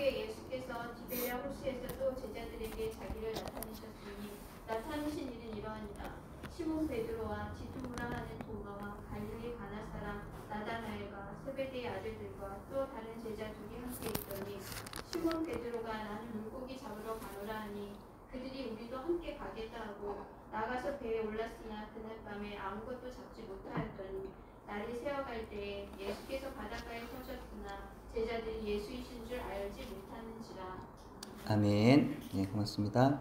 후에 예수께서 디베랴 호수에서 또 제자들에게 자기를 나타내셨으니 나타내신 일은 이러하니라. 시몬 베드로와 디두무라 하는 도마와 갈릴리 가나 사람 나다나엘과 세베대의 아들들과 또 다른 제자 둘이 함께 있더니 시몬 베드로가 나는 물고기 잡으러 가노라 하니 그들이 우리도 함께 가겠다 하고 나가서 배에 올랐으나 그날 밤에 아무것도 잡지 못하였더니 날이 새어갈 때에 예수께서 바닷가에 서셨으나 제자들이 예수이신 줄 알지 못하는지라. 아멘. 네, 고맙습니다.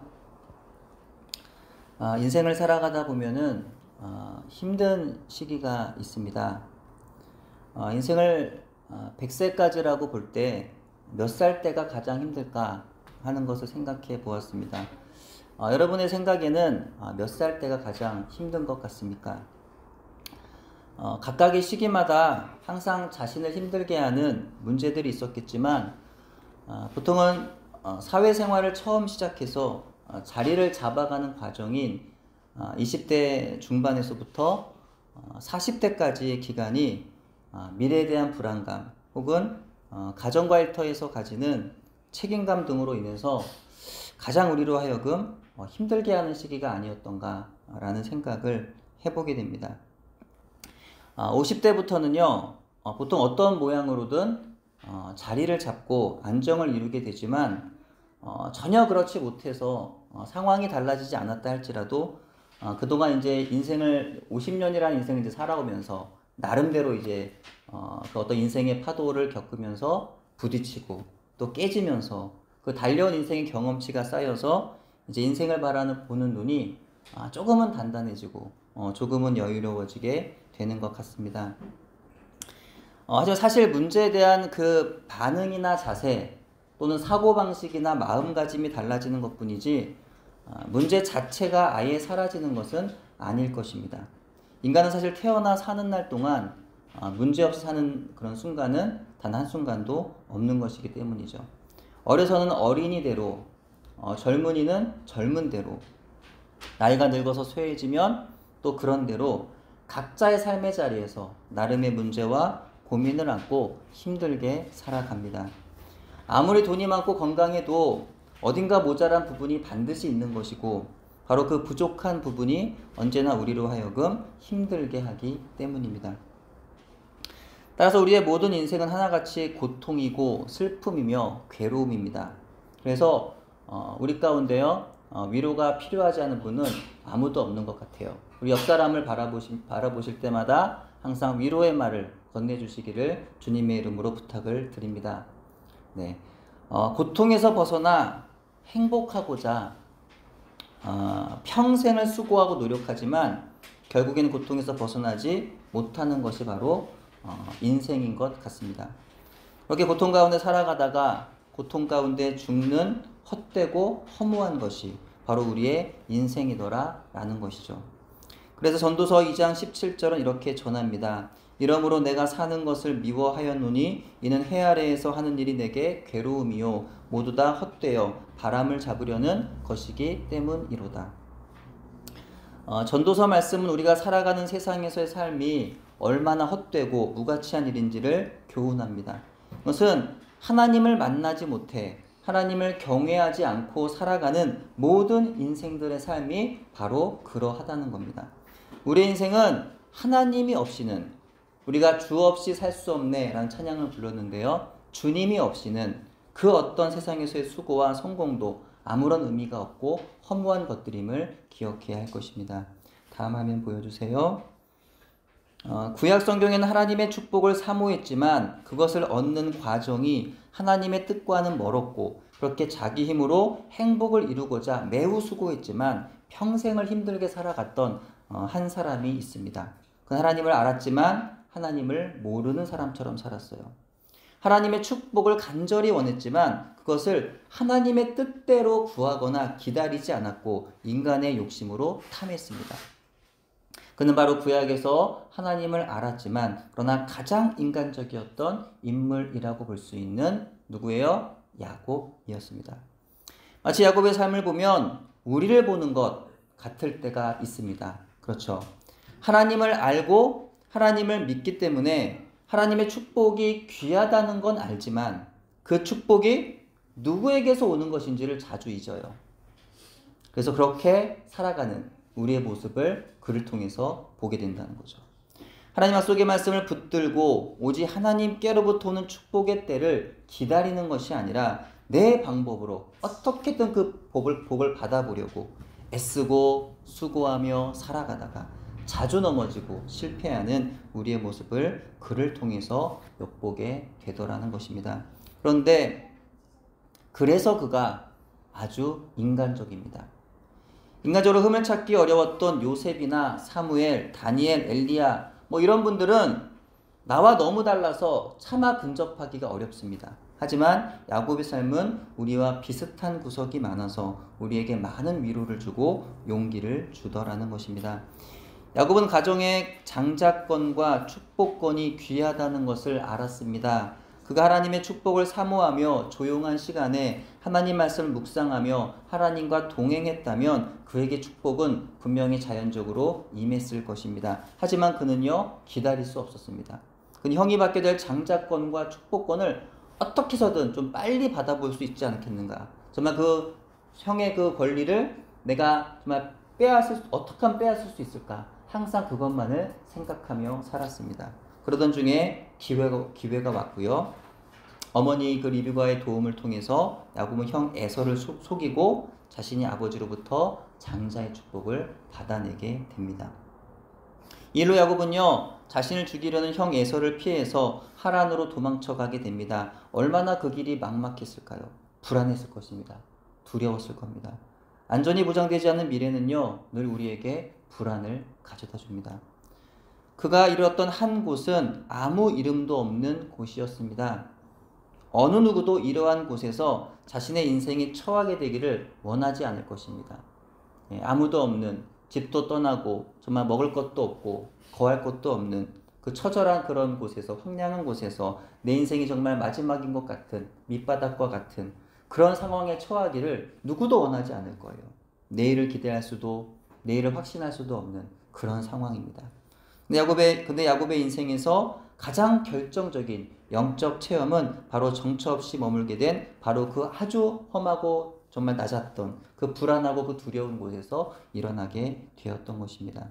인생을 살아가다 보면은 힘든 시기가 있습니다. 인생을 100세까지라고 볼 때 몇 살 때가 가장 힘들까 하는 것을 생각해 보았습니다. 여러분의 생각에는 몇 살 때가 가장 힘든 것 같습니까? 각각의 시기마다 항상 자신을 힘들게 하는 문제들이 있었겠지만 보통은 사회생활을 처음 시작해서 자리를 잡아가는 과정인 20대 중반에서부터 40대까지의 기간이 미래에 대한 불안감 혹은 가정과 일터에서 가지는 책임감 등으로 인해서 가장 우리로 하여금 힘들게 하는 시기가 아니었던가 라는 생각을 해보게 됩니다. 50대부터는요 보통 어떤 모양으로든 자리를 잡고 안정을 이루게 되지만 전혀 그렇지 못해서 상황이 달라지지 않았다 할지라도 그동안 이제 인생을 50년이라는 인생을 이제 살아오면서 나름대로 이제 그 어떤 인생의 파도를 겪으면서 부딪히고 또 깨지면서 그 달려온 인생의 경험치가 쌓여서 이제 인생을 보는 눈이 조금은 단단해지고 조금은 여유로워지게 되는 것 같습니다. 하지만 사실 문제에 대한 그 반응이나 자세 또는 사고방식이나 마음가짐이 달라지는 것뿐이지 문제 자체가 아예 사라지는 것은 아닐 것입니다. 인간은 사실 태어나 사는 날 동안 문제없이 사는 그런 순간은 단 한순간도 없는 것이기 때문이죠. 어려서는 어린이대로 젊은이는 젊은대로 나이가 늙어서 쇠해지면 또 그런 대로 각자의 삶의 자리에서 나름의 문제와 고민을 안고 힘들게 살아갑니다. 아무리 돈이 많고 건강해도 어딘가 모자란 부분이 반드시 있는 것이고 바로 그 부족한 부분이 언제나 우리로 하여금 힘들게 하기 때문입니다. 따라서 우리의 모든 인생은 하나같이 고통이고 슬픔이며 괴로움입니다. 그래서 우리 가운데요 위로가 필요하지 않은 분은 아무도 없는 것 같아요. 우리 옆 사람을 바라보실 때마다 항상 위로의 말을 건네주시기를 주님의 이름으로 부탁을 드립니다. 네, 고통에서 벗어나 행복하고자 평생을 수고하고 노력하지만 결국에는 고통에서 벗어나지 못하는 것이 바로 인생인 것 같습니다. 그렇게 고통 가운데 살아가다가 고통 가운데 죽는 헛되고 허무한 것이 바로 우리의 인생이더라 라는 것이죠. 그래서 전도서 2장 17절은 이렇게 전합니다. 이러므로 내가 사는 것을 미워하였노니 이는 해 아래에서 하는 일이 내게 괴로움이요 모두 다 헛되어 바람을 잡으려는 것이기 때문이로다. 전도서 말씀은 우리가 살아가는 세상에서의 삶이 얼마나 헛되고 무가치한 일인지를 교훈합니다. 그것은 하나님을 만나지 못해 하나님을 경외하지 않고 살아가는 모든 인생들의 삶이 바로 그러하다는 겁니다. 우리의 인생은 하나님이 없이는 우리가 주 없이 살 수 없네 라는 찬양을 불렀는데요. 주님이 없이는 그 어떤 세상에서의 수고와 성공도 아무런 의미가 없고 허무한 것들임을 기억해야 할 것입니다. 다음 화면 보여주세요. 구약 성경에는 하나님의 축복을 사모했지만 그것을 얻는 과정이 하나님의 뜻과는 멀었고 그렇게 자기 힘으로 행복을 이루고자 매우 수고했지만 평생을 힘들게 살아갔던 한 사람이 있습니다. 그는 하나님을 알았지만 하나님을 모르는 사람처럼 살았어요. 하나님의 축복을 간절히 원했지만 그것을 하나님의 뜻대로 구하거나 기다리지 않았고 인간의 욕심으로 탐했습니다. 그는 바로 구약에서 하나님을 알았지만 그러나 가장 인간적이었던 인물이라고 볼 수 있는 누구예요? 야곱이었습니다. 마치 야곱의 삶을 보면 우리를 보는 것 같을 때가 있습니다. 그렇죠. 하나님을 알고 하나님을 믿기 때문에 하나님의 축복이 귀하다는 건 알지만 그 축복이 누구에게서 오는 것인지를 자주 잊어요. 그래서 그렇게 살아가는 우리의 모습을 그를 통해서 보게 된다는 거죠. 하나님 약속의 말씀을 붙들고 오직 하나님께로부터 오는 축복의 때를 기다리는 것이 아니라 내 방법으로 어떻게든 그 복을 받아보려고 애쓰고 수고하며 살아가다가 자주 넘어지고 실패하는 우리의 모습을 그를 통해서 엿보게 되더라는 것입니다. 그런데 그래서 그가 아주 인간적입니다. 인간적으로 흠을 찾기 어려웠던 요셉이나 사무엘, 다니엘, 엘리야 이런 분들은 나와 너무 달라서 차마 근접하기가 어렵습니다. 하지만 야곱의 삶은 우리와 비슷한 구석이 많아서 우리에게 많은 위로를 주고 용기를 주더라는 것입니다. 야곱은 가정의 장자권과 축복권이 귀하다는 것을 알았습니다. 그가 하나님의 축복을 사모하며 조용한 시간에 하나님 말씀을 묵상하며 하나님과 동행했다면 그에게 축복은 분명히 자연적으로 임했을 것입니다. 하지만 그는요, 기다릴 수 없었습니다. 그는 형이 받게 될 장자권과 축복권을 어떻게 해서든 좀 빨리 받아볼 수 있지 않겠는가. 정말 그 형의 그 권리를 내가 정말 어떻게 하면 빼앗을 수 있을까. 항상 그것만을 생각하며 살았습니다. 그러던 중에 기회가 왔고요. 어머니 그 리브가의 도움을 통해서 야곱은 형 에서를 속이고 자신이 아버지로부터 장자의 축복을 받아내게 됩니다. 이로 야곱은요, 자신을 죽이려는 형 에서를 피해서 하란으로 도망쳐가게 됩니다. 얼마나 그 길이 막막했을까요? 불안했을 것입니다. 두려웠을 겁니다. 안전이 보장되지 않는 미래는요, 늘 우리에게 불안을 가져다 줍니다. 그가 이르렀던 한 곳은 아무 이름도 없는 곳이었습니다. 어느 누구도 이러한 곳에서 자신의 인생이 처하게 되기를 원하지 않을 것입니다. 아무도 없는, 집도 떠나고 정말 먹을 것도 없고 거할 것도 없는 그 처절한 그런 곳에서, 황량한 곳에서 내 인생이 정말 마지막인 것 같은, 밑바닥과 같은 그런 상황에 처하기를 누구도 원하지 않을 거예요. 내일을 기대할 수도, 내일을 확신할 수도 없는 그런 상황입니다. 근데 야곱의 인생에서 가장 결정적인 영적 체험은 바로 정처 없이 머물게 된 바로 그 아주 험하고 정말 낮았던 그 불안하고 그 두려운 곳에서 일어나게 되었던 것입니다.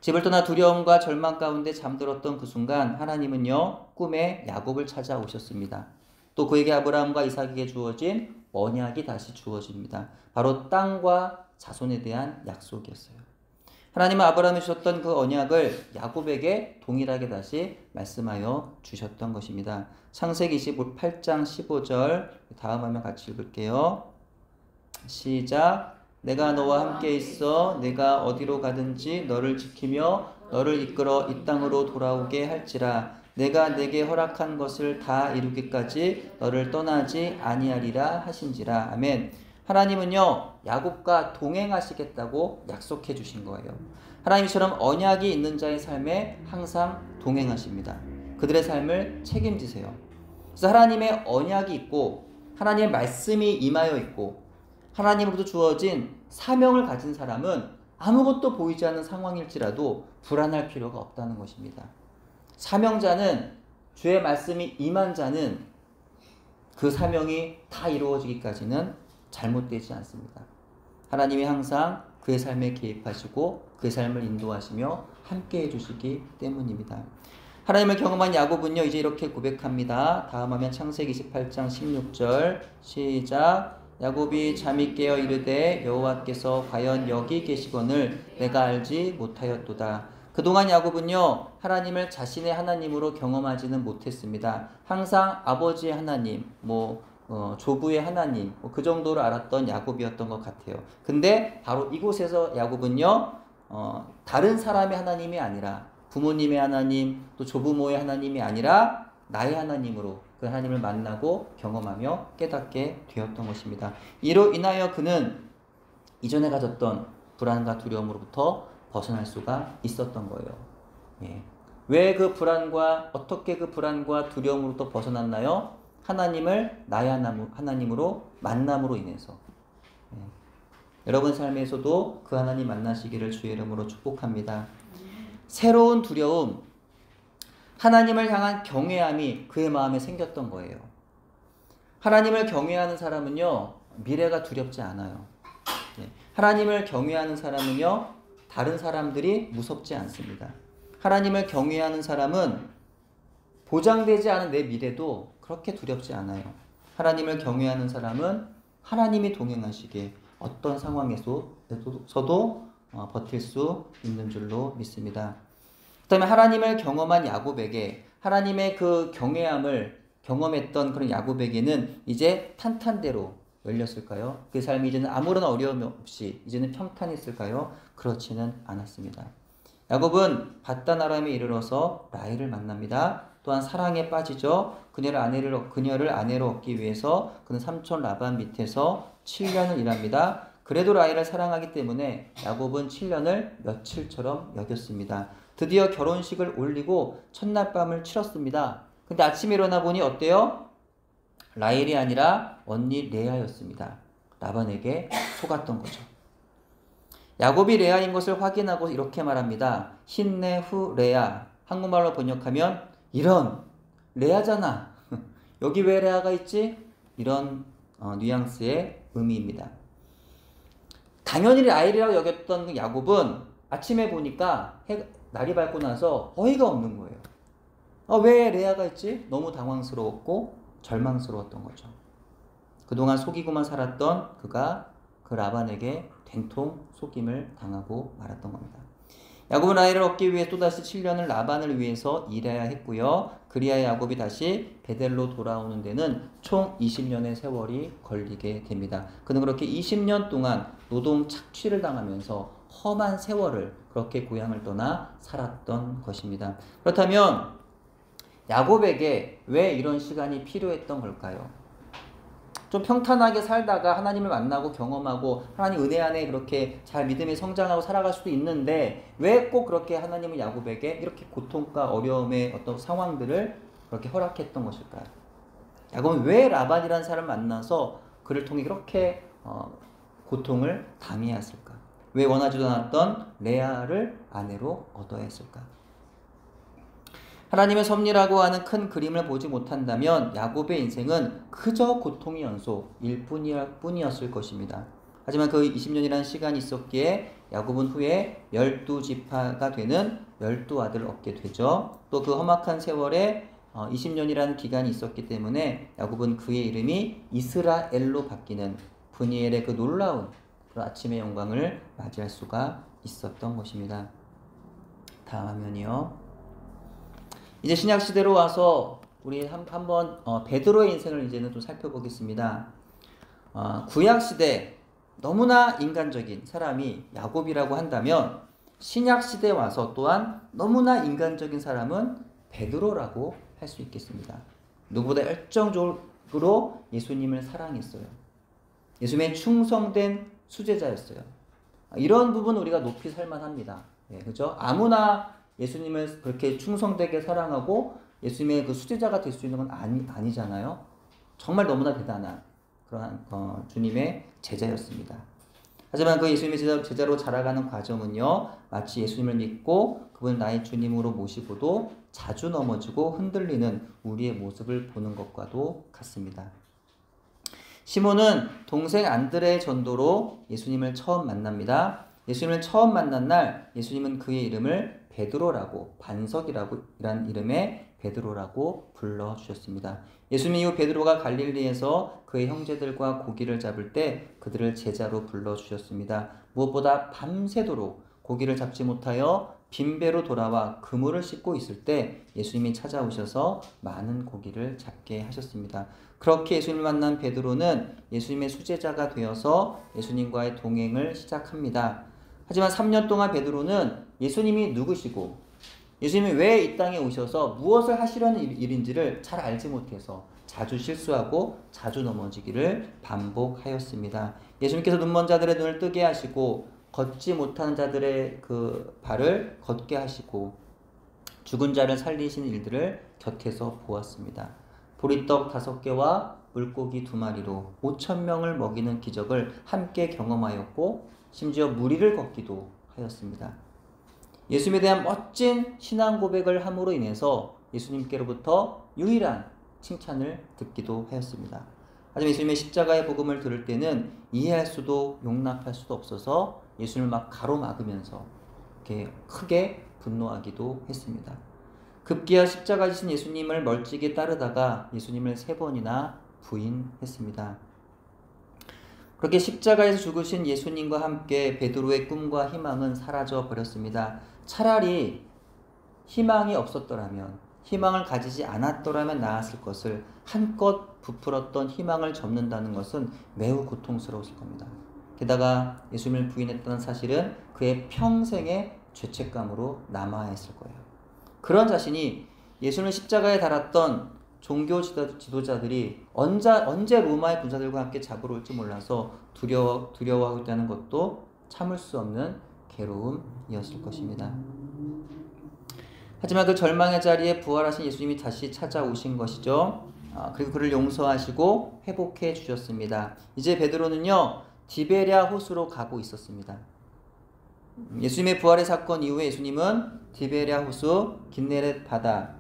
집을 떠나 두려움과 절망 가운데 잠들었던 그 순간 하나님은요, 꿈에 야곱을 찾아오셨습니다. 또 그에게 아브라함과 이삭에게 주어진 언약이 다시 주어집니다. 바로 땅과 자손에 대한 약속이었어요. 하나님은 아브라함에 주셨던 그 언약을 야곱에게 동일하게 다시 말씀하여 주셨던 것입니다. 창세기 28장 15절 다음 화면 같이 읽을게요. 시작. 내가 너와 함께 있어 내가 어디로 가든지 너를 지키며 너를 이끌어 이 땅으로 돌아오게 할지라. 내가 내게 허락한 것을 다 이루기까지 너를 떠나지 아니하리라 하신지라. 아멘. 하나님은요, 야곱과 동행하시겠다고 약속해 주신 거예요. 하나님처럼 언약이 있는 자의 삶에 항상 동행하십니다. 그들의 삶을 책임지세요. 그래서 하나님의 언약이 있고 하나님의 말씀이 임하여 있고 하나님으로부터 주어진 사명을 가진 사람은 아무것도 보이지 않는 상황일지라도 불안할 필요가 없다는 것입니다. 사명자는, 주의 말씀이 임한 자는 그 사명이 다 이루어지기까지는 잘못되지 않습니다. 하나님이 항상 그의 삶에 개입하시고 그의 삶을 인도하시며 함께해 주시기 때문입니다. 하나님을 경험한 야곱은요, 이제 이렇게 고백합니다. 다음 화면 창세기 28장 16절 시작. 야곱이 잠이 깨어 이르되 여호와께서 과연 여기 계시거늘 내가 알지 못하였도다. 그동안 야곱은요, 하나님을 자신의 하나님으로 경험하지는 못했습니다. 항상 아버지의 하나님, 조부의 하나님, 그 정도로 알았던 야곱이었던 것 같아요. 근데 바로 이곳에서 야곱은요, 다른 사람의 하나님이 아니라 부모님의 하나님, 또 조부모의 하나님이 아니라 나의 하나님으로 그 하나님을 만나고 경험하며 깨닫게 되었던 것입니다. 이로 인하여 그는 이전에 가졌던 불안과 두려움으로부터 벗어날 수가 있었던 거예요. 왜 그 불안과, 어떻게 그 불안과 두려움으로부터 벗어났나요? 하나님을 나의 하나님으로 만남으로 인해서. 여러분 삶에서도 그 하나님 만나시기를 주의 이름으로 축복합니다. 새로운 두려움, 하나님을 향한 경외함이 그의 마음에 생겼던 거예요. 하나님을 경외하는 사람은요, 미래가 두렵지 않아요. 하나님을 경외하는 사람은요, 다른 사람들이 무섭지 않습니다. 하나님을 경외하는 사람은 보장되지 않은 내 미래도 그렇게 두렵지 않아요. 하나님을 경외하는 사람은 하나님이 동행하시기에 어떤 상황에서도 버틸 수 있는 줄로 믿습니다. 그 다음에 하나님을 경험한 야곱에게, 하나님의 그 경외함을 경험했던 그런 야곱에게는 이제 탄탄대로 열렸을까요? 그 삶이 이제는 아무런 어려움 없이 이제는 평탄했을까요? 그렇지는 않았습니다. 야곱은 밧단 아람에 이르러서 라헬을 만납니다. 또한 사랑에 빠지죠. 그녀를 아내로 얻기 위해서 그는 삼촌 라반 밑에서 7년을 일합니다. 그래도 라헬을 사랑하기 때문에 야곱은 7년을 며칠처럼 여겼습니다. 드디어 결혼식을 올리고 첫날 밤을 치렀습니다. 근데 아침에 일어나 보니 어때요? 라헬이 아니라 언니 레아였습니다. 라반에게 속았던 거죠. 야곱이 레아인 것을 확인하고 이렇게 말합니다. 힌내 후 레아. 한국말로 번역하면 이런 레아잖아. 여기 왜 레아가 있지? 이런 뉘앙스의 의미입니다. 당연히 라헬이라고 여겼던 그 야곱은 아침에 보니까 날이 밝고 나서 어이가 없는 거예요. 왜 레아가 있지? 너무 당황스러웠고 절망스러웠던 거죠. 그동안 속이고만 살았던 그가 그 라반에게 된통 속임을 당하고 말았던 겁니다. 야곱은 라헬을 얻기 위해 또다시 7년을 라반을 위해서 일해야 했고요. 그리하여 야곱이 다시 베델로 돌아오는 데는 총 20년의 세월이 걸리게 됩니다. 그는 그렇게 20년 동안 노동 착취를 당하면서 험한 세월을 그렇게 고향을 떠나 살았던 것입니다. 그렇다면 야곱에게 왜 이런 시간이 필요했던 걸까요? 좀 평탄하게 살다가 하나님을 만나고 경험하고 하나님 은혜 안에 그렇게 잘 믿음에 성장하고 살아갈 수도 있는데 왜 꼭 그렇게 하나님은 야곱에게 이렇게 고통과 어려움의 어떤 상황들을 그렇게 허락했던 것일까요? 야곱은 왜 라반이라는 사람을 만나서 그를 통해 그렇게 고통을 당해야 했을까? 왜 원하지도 않았던 레아를 아내로 얻어야 했을까? 하나님의 섭리라고 하는 큰 그림을 보지 못한다면 야곱의 인생은 그저 고통의 연속일 뿐이었을 것입니다. 하지만 그 20년이라는 시간이 있었기에 야곱은 후에 12지파가 되는 12아들을 얻게 되죠. 또 그 험악한 세월에 20년이라는 기간이 있었기 때문에 야곱은 그의 이름이 이스라엘로 바뀌는 브니엘의 그 놀라운 그 아침의 영광을 맞이할 수가 있었던 것입니다. 다음 화면이요. 이제 신약시대로 와서 우리 한번 베드로의 인생을 이제는 좀 살펴보겠습니다. 구약시대 너무나 인간적인 사람이 야곱이라고 한다면 신약시대에 와서 또한 너무나 인간적인 사람은 베드로라고 할 수 있겠습니다. 누구보다 열정적으로 예수님을 사랑했어요. 예수님의 충성된 수제자였어요. 이런 부분 우리가 높이 살만합니다. 그죠? 아무나 예수님을 그렇게 충성되게 사랑하고 예수님의 그 수제자가 될 수 있는 건 아니잖아요. 정말 너무나 대단한 그러한 주님의 제자였습니다. 하지만 그 예수님의 제자로 자라가는 과정은요, 마치 예수님을 믿고 그분을 나의 주님으로 모시고도 자주 넘어지고 흔들리는 우리의 모습을 보는 것과도 같습니다. 시몬은 동생 안드레의 전도로 예수님을 처음 만납니다. 예수님을 처음 만난 날 예수님은 그의 이름을 베드로라고, 반석이라고 이란 이름의 베드로라고 불러주셨습니다. 예수님 이후 베드로가 갈릴리에서 그의 형제들과 고기를 잡을 때 그들을 제자로 불러주셨습니다. 무엇보다 밤새도록 고기를 잡지 못하여 빈배로 돌아와 그물을 씻고 있을 때 예수님이 찾아오셔서 많은 고기를 잡게 하셨습니다. 그렇게 예수님을 만난 베드로는 예수님의 수제자가 되어서 예수님과의 동행을 시작합니다. 하지만 3년 동안 베드로는 예수님이 누구시고 예수님이 왜 이 땅에 오셔서 무엇을 하시려는 일인지를 잘 알지 못해서 자주 실수하고 자주 넘어지기를 반복하였습니다. 예수님께서 눈먼 자들의 눈을 뜨게 하시고 걷지 못하는 자들의 그 발을 걷게 하시고 죽은 자를 살리신 일들을 곁에서 보았습니다. 보리떡 5개와 물고기 2마리로 5,000명을 먹이는 기적을 함께 경험하였고 심지어 무리를 걷기도 하였습니다. 예수님에 대한 멋진 신앙 고백을 함으로 인해서 예수님께로부터 유일한 칭찬을 듣기도 하였습니다. 하지만 예수님의 십자가의 복음을 들을 때는 이해할 수도 용납할 수도 없어서 예수님을 막 가로막으면서 이렇게 크게 분노하기도 했습니다. 급기야 십자가 지신 예수님을 멀찍이 따르다가 예수님을 3번이나 부인했습니다. 그렇게 십자가에서 죽으신 예수님과 함께 베드로의 꿈과 희망은 사라져 버렸습니다. 차라리 희망이 없었더라면, 희망을 가지지 않았더라면 나았을 것을 한껏 부풀었던 희망을 접는다는 것은 매우 고통스러웠을 겁니다. 게다가 예수님을 부인했다는 사실은 그의 평생의 죄책감으로 남아야 했을 거예요. 그런 자신이 예수님을 십자가에 달았던 종교 지도자들이 언제 로마의 군사들과 함께 잡으러 올지 몰라서 두려워하고 있다는 것도 참을 수 없는 괴로움이었을 것입니다. 하지만 그 절망의 자리에 부활하신 예수님이 다시 찾아오신 것이죠. 그리고 그를 용서하시고 회복해 주셨습니다. 이제 베드로는요, 디베랴 호수로 가고 있었습니다. 예수님의 부활의 사건 이후에 예수님은 디베랴 호수, 긴네렛 바다,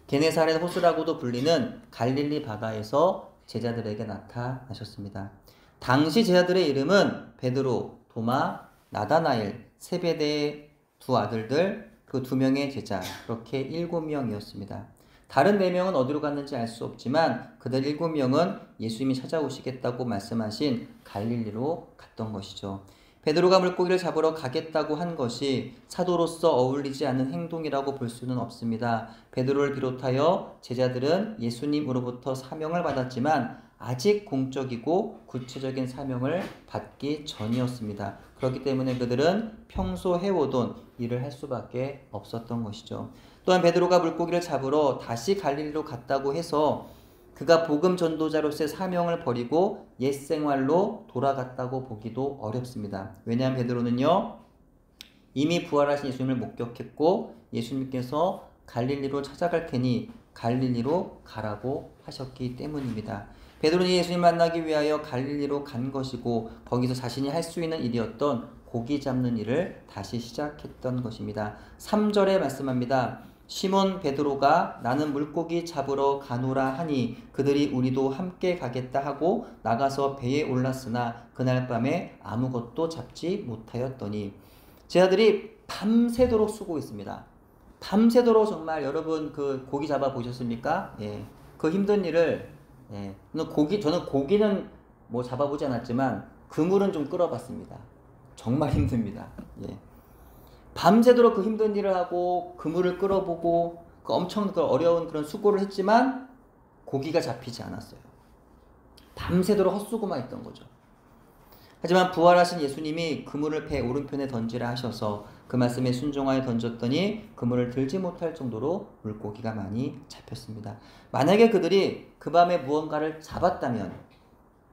게네사렛 호수라고도 불리는 갈릴리 바다에서 제자들에게 나타나셨습니다. 당시 제자들의 이름은 베드로, 도마, 나다나엘, 세베대의 2 아들들, 그 2명의 제자, 그렇게 7명이었습니다. 다른 4명은 어디로 갔는지 알 수 없지만 그들 7명은 예수님이 찾아오시겠다고 말씀하신 갈릴리로 갔던 것이죠. 베드로가 물고기를 잡으러 가겠다고 한 것이 사도로서 어울리지 않는 행동이라고 볼 수는 없습니다. 베드로를 비롯하여 제자들은 예수님으로부터 사명을 받았지만 아직 공적이고 구체적인 사명을 받기 전이었습니다. 그렇기 때문에 그들은 평소 해오던 일을 할 수밖에 없었던 것이죠. 또한 베드로가 물고기를 잡으러 다시 갈릴리로 갔다고 해서 그가 복음 전도자로서의 사명을 버리고 옛 생활로 돌아갔다고 보기도 어렵습니다. 왜냐하면 베드로는요, 이미 부활하신 예수님을 목격했고 예수님께서 갈릴리로 찾아갈 테니 갈릴리로 가라고 하셨기 때문입니다. 베드로는 예수님 만나기 위하여 갈릴리로 간 것이고 거기서 자신이 할 수 있는 일이었던 고기 잡는 일을 다시 시작했던 것입니다. 3절에 말씀합니다. 시몬 베드로가 나는 물고기 잡으러 가노라 하니 그들이 우리도 함께 가겠다 하고 나가서 배에 올랐으나 그날 밤에 아무것도 잡지 못하였더니, 제자들이 밤새도록 수고했습니다. 밤새도록 정말 여러분 그 고기 잡아 보셨습니까? 예. 그 힘든 일을, 예. 저는 고기는 뭐 잡아보지 않았지만 그물은 좀 끌어봤습니다. 정말 힘듭니다. 예. 밤새도록 그 힘든 일을 하고 그물을 끌어보고 그 엄청 어려운 그런 수고를 했지만 고기가 잡히지 않았어요. 밤새도록 헛수고만 했던 거죠. 하지만 부활하신 예수님이 그물을 배 오른편에 던지라 하셔서 그 말씀에 순종하여 던졌더니 그물을 들지 못할 정도로 물고기가 많이 잡혔습니다. 만약에 그들이 그 밤에 무언가를 잡았다면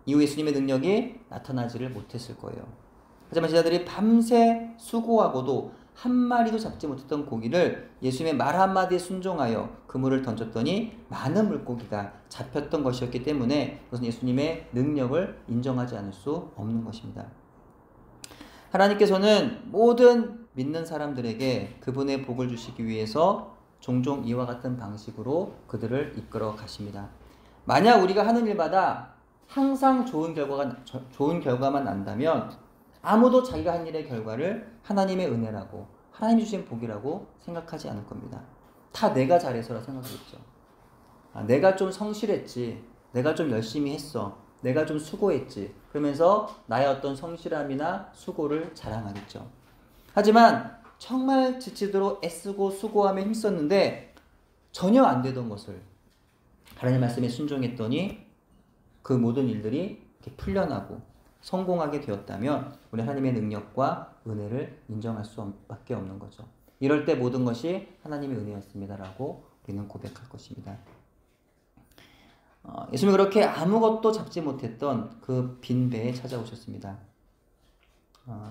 이후 예수님의 능력이 나타나지를 못했을 거예요. 하지만 제자들이 밤새 수고하고도 한 마리도 잡지 못했던 고기를 예수님의 말 한마디에 순종하여 그물을 던졌더니 많은 물고기가 잡혔던 것이었기 때문에 그것은 예수님의 능력을 인정하지 않을 수 없는 것입니다. 하나님께서는 모든 믿는 사람들에게 그분의 복을 주시기 위해서 종종 이와 같은 방식으로 그들을 이끌어 가십니다. 만약 우리가 하는 일마다 항상 좋은 결과만 난다면 아무도 자기가 한 일의 결과를 하나님의 은혜라고, 하나님이 주신 복이라고 생각하지 않을 겁니다. 다 내가 잘해서라 생각하겠죠. 내가 좀 성실했지, 내가 좀 열심히 했어, 내가 좀 수고했지, 그러면서 나의 어떤 성실함이나 수고를 자랑하겠죠. 하지만 정말 지치도록 애쓰고 수고하며 힘썼는데 전혀 안 되던 것을 하나님 말씀에 순종했더니 그 모든 일들이 이렇게 풀려나고 성공하게 되었다면 우리 하나님의 능력과 은혜를 인정할 수밖에 없는 거죠. 이럴 때 모든 것이 하나님의 은혜였습니다라고 우리는 고백할 것입니다. 예수님이 그렇게 아무것도 잡지 못했던 그 빈배에 찾아오셨습니다.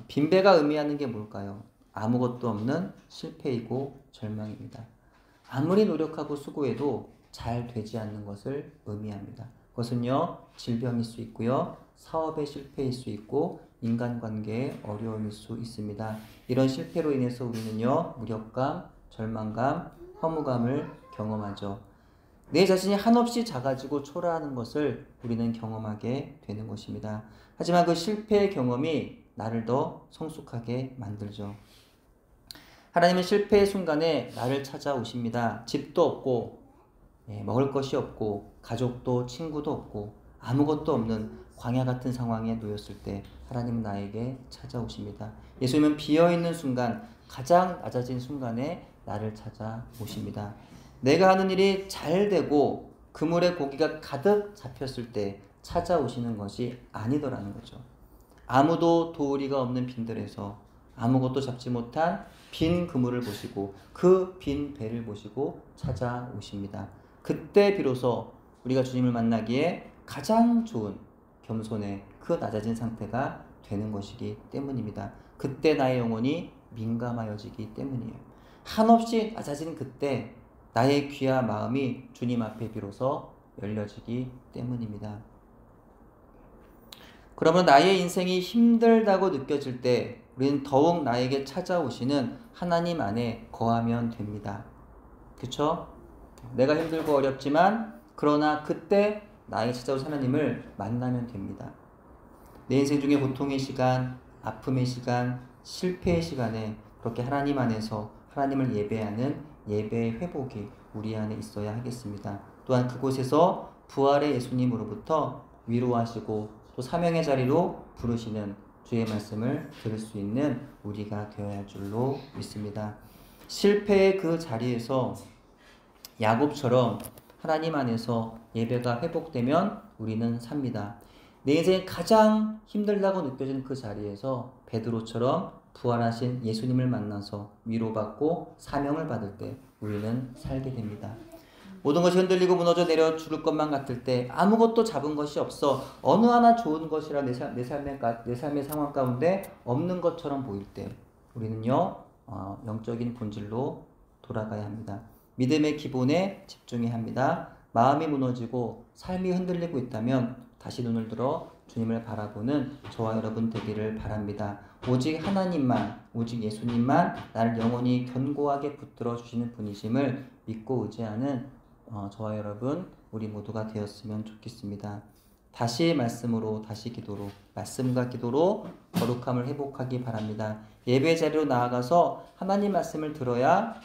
빈배가 의미하는 게 뭘까요? 아무것도 없는 실패이고 절망입니다. 아무리 노력하고 수고해도 잘 되지 않는 것을 의미합니다. 그것은요, 질병일 수 있고요, 사업의 실패일 수 있고 인간관계의 어려움일 수 있습니다. 이런 실패로 인해서 우리는요, 무력감, 절망감, 허무감을 경험하죠. 내 자신이 한없이 작아지고 초라하는 것을 우리는 경험하게 되는 것입니다. 하지만 그 실패의 경험이 나를 더 성숙하게 만들죠. 하나님은 실패의 순간에 나를 찾아오십니다. 집도 없고 먹을 것이 없고 가족도 친구도 없고 아무것도 없는 광야 같은 상황에 놓였을 때 하나님은 나에게 찾아오십니다. 예수님은 비어있는 순간, 가장 낮아진 순간에 나를 찾아오십니다. 내가 하는 일이 잘 되고 그물에 고기가 가득 잡혔을 때 찾아오시는 것이 아니더라는 거죠. 아무도 도우리가 없는 빈들에서 아무것도 잡지 못한 빈 그물을 보시고 그 빈 배를 보시고 찾아오십니다. 그때 비로소 우리가 주님을 만나기에 가장 좋은 겸손의 그 낮아진 상태가 되는 것이기 때문입니다. 그때 나의 영혼이 민감하여지기 때문이에요. 한없이 낮아진 그때 나의 귀와 마음이 주님 앞에 비로소 열려지기 때문입니다. 그러면 나의 인생이 힘들다고 느껴질 때 우리는 더욱 나에게 찾아오시는 하나님 안에 거하면 됩니다. 그쵸? 내가 힘들고 어렵지만 그러나 그때 나에게 찾아오신 하나님을 만나면 됩니다. 내 인생 중에 고통의 시간, 아픔의 시간, 실패의 시간에 그렇게 하나님 안에서 하나님을 예배하는 예배의 회복이 우리 안에 있어야 하겠습니다. 또한 그곳에서 부활의 예수님으로부터 위로하시고 또 사명의 자리로 부르시는 주의 말씀을 들을 수 있는 우리가 되어야 할 줄로 믿습니다. 실패의 그 자리에서 야곱처럼 하나님 안에서 예배가 회복되면 우리는 삽니다. 내 인생에 가장 힘들다고 느껴지는 그 자리에서 베드로처럼 부활하신 예수님을 만나서 위로받고 사명을 받을 때 우리는 살게 됩니다. 모든 것이 흔들리고 무너져 내려 죽을 것만 같을 때 아무것도 잡은 것이 없어 어느 하나 좋은 것이라 내 삶의 상황 가운데 없는 것처럼 보일 때 우리는요 영적인 본질로 돌아가야 합니다. 믿음의 기본에 집중해야 합니다. 마음이 무너지고 삶이 흔들리고 있다면 다시 눈을 들어 주님을 바라보는 저와 여러분 되기를 바랍니다. 오직 하나님만, 오직 예수님만 나를 영원히 견고하게 붙들어 주시는 분이심을 믿고 의지하는 저와 여러분 우리 모두가 되었으면 좋겠습니다. 다시 말씀으로, 다시 기도로, 말씀과 기도로 거룩함을 회복하기 바랍니다. 예배 자리로 나아가서 하나님 말씀을 들어야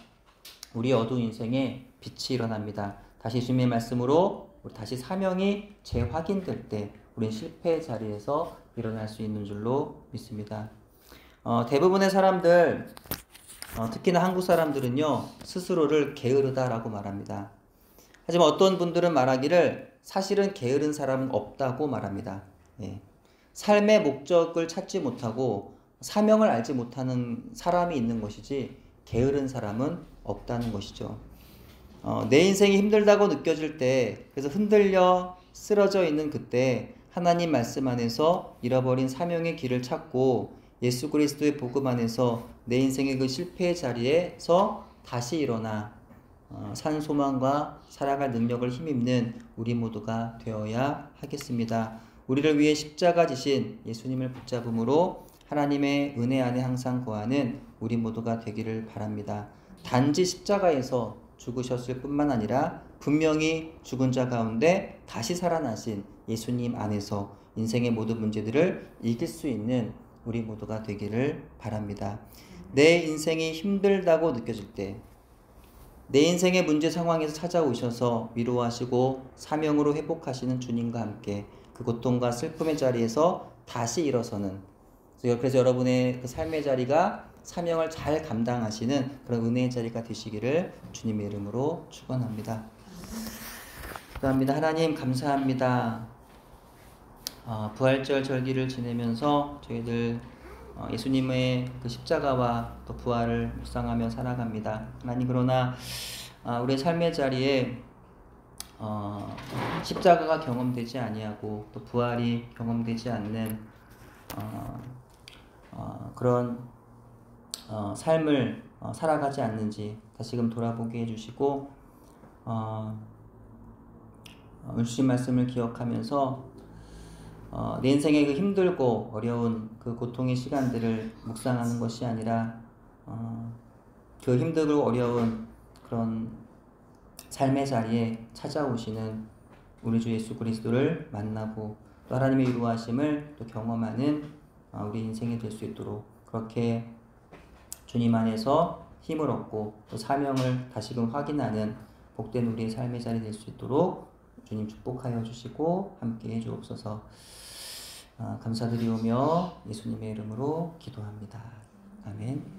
우리 어두운 인생에 빛이 일어납니다. 다시 주님의 말씀으로 다시 사명이 재확인될 때 우리는 실패의 자리에서 일어날 수 있는 줄로 믿습니다. 대부분의 사람들, 특히나 한국 사람들은요 스스로를 게으르다라고 말합니다. 하지만 어떤 분들은 말하기를 사실은 게으른 사람은 없다고 말합니다. 삶의 목적을 찾지 못하고 사명을 알지 못하는 사람이 있는 것이지 게으른 사람은 없다는 것이죠. 내 인생이 힘들다고 느껴질 때 그래서 흔들려 쓰러져 있는 그때 하나님 말씀 안에서 잃어버린 사명의 길을 찾고 예수 그리스도의 복음 안에서 내 인생의 그 실패의 자리에서 다시 일어나 산 소망과 살아갈 능력을 힘입는 우리 모두가 되어야 하겠습니다. 우리를 위해 십자가 지신 예수님을 붙잡음으로 하나님의 은혜 안에 항상 거하는 우리 모두가 되기를 바랍니다. 단지 십자가에서 죽으셨을 뿐만 아니라 분명히 죽은 자 가운데 다시 살아나신 예수님 안에서 인생의 모든 문제들을 이길 수 있는 우리 모두가 되기를 바랍니다. 내 인생이 힘들다고 느껴질 때 내 인생의 문제 상황에서 찾아오셔서 위로하시고 사명으로 회복하시는 주님과 함께 그 고통과 슬픔의 자리에서 다시 일어서는, 그래서 여러분의 그 삶의 자리가 사명을 잘 감당하시는 그런 은혜의 자리가 되시기를 주님의 이름으로 축원합니다. 감사합니다. 하나님 감사합니다. 부활절 절기를 지내면서 저희들 예수님의 그 십자가와 또 부활을 묵상하며 살아갑니다. 하나님, 그러나 우리의 삶의 자리에 십자가가 경험되지 아니하고 또 부활이 경험되지 않는 그런 삶을 살아가지 않는지 다시금 돌아보게 해주시고 주신 말씀을 기억하면서 내 인생의 그 힘들고 어려운 그 고통의 시간들을 묵상하는 것이 아니라 그 힘들고 어려운 그런 삶의 자리에 찾아오시는 우리 주 예수 그리스도를 만나고 또 하나님의 위로하심을 또 경험하는 우리 인생이 될 수 있도록 그렇게 주님 안에서 힘을 얻고 또 사명을 다시금 확인하는 복된 우리의 삶의 자리 될 수 있도록 주님 축복하여 주시고 함께 해 주옵소서. 감사드리오며 예수님의 이름으로 기도합니다. 아멘.